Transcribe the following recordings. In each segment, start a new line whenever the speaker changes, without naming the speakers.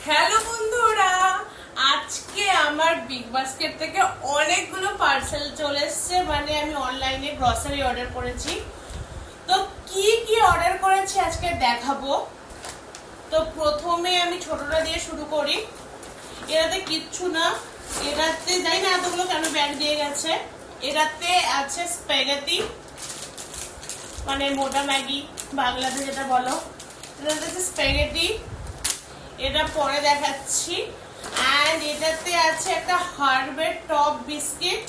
Hello বন্ধুরা, আজকে আমার বিগ বাস্কেট থেকে অনেকগুলো পার্সেল চলে এসেছে। মানে আমি অনলাইনে গ্রসারি অর্ডার করেছি। তো কি কি অর্ডার করেছি আজকে দেখাবো। তো প্রথমে আমি ছোটটা দিয়ে শুরু করি। এটাতে কিচ্ছু না, এটাতে জানি না এতগুলো কেন ব্যাগ দিয়ে গেছে। এটাতে আছে স্প্যাগেটি, মানে মোটা ম্যাগি বাংলাতে যেটা বলো। এটাতে আছে স্প্যাগেটি, এটা পরে দেখাচ্ছি। এন্ড এটাতে আছে একটা হার্বের টপ বিস্কিট,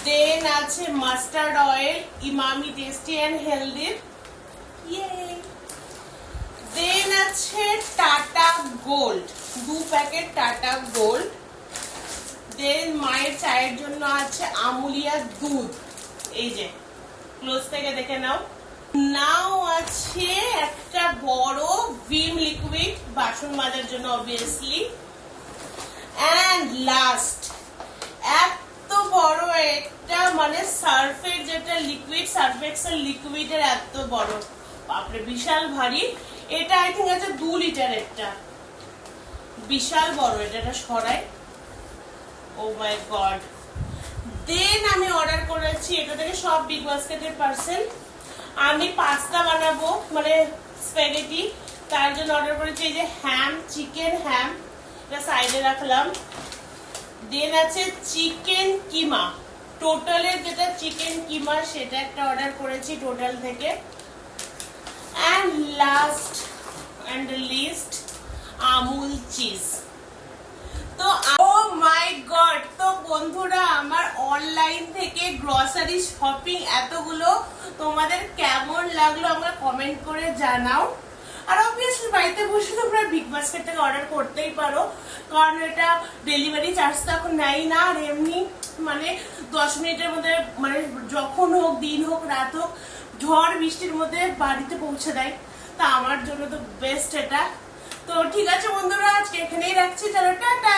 দেন আছে mustard oil Emami tasty and healthy, then আছে Tata gold 2 packet Tata gold, then মায়ের চায়ের জন্য আছে আমুলিয়া দুধ, এই যে ক্লোজ থেকে দেখে নাও। নাও আছে একটা বড় ভিম লিকুইড বাসন মাজার জন্য অবভিয়াসলি। এন্ড লাস্ট এত বড় একটা মানে সার্ফের যেটা লিকুইড, সার্ফ এক্সেল লিকুইডের এত বড়, বাপরে বিশাল ভারী। এটা আই থিঙ্ক আছে 2 লিটার, একটা বিশাল বড়। এটা সরাই, ও মাই গড। দেন আমি অর্ডার করেছি এটা থেকে সব বিগ বাস্কেটের পার্সেল। আমি পাস্তা বানাবো মানে স্প্যাগেটি, তার জন্য অর্ডার করেছি এই যে হ্যাম, চিকেন হ্যাম, এটা সাইডে রাখলাম। দেন আছে চিকেন কিমা, টোটালের যেটা চিকেন কিমা সেটা একটা অর্ডার করেছি টোটাল থেকে। And last and least Amul cheese. তো ও মাই গড, তো বন্ধুরা আমার অনলাইন থেকে গ্রসারি শপিং এতগুলো তোমাদের কেমন লাগলো আমার কমেন্ট করে জানাও। আর অবভিয়াসলি বাড়িতে বসে তোমরা বিগ বাস্কেট থেকে অর্ডার করতেই পারো, কারণ এটা ডেলিভারি চার্জ তো এখন নেই না। আর এমনি মানে 10 মিনিটের মধ্যে, মানে যখন হোক, দিন হোক রাত হোক, ঝড় বৃষ্টির মধ্যে বাড়িতে পৌঁছে দেয়। তা আমার জন্য তো বেস্ট এটা। তো ঠিক আছে বন্ধুরা, আজকে এখানেই রাখছি, চলো টাটা।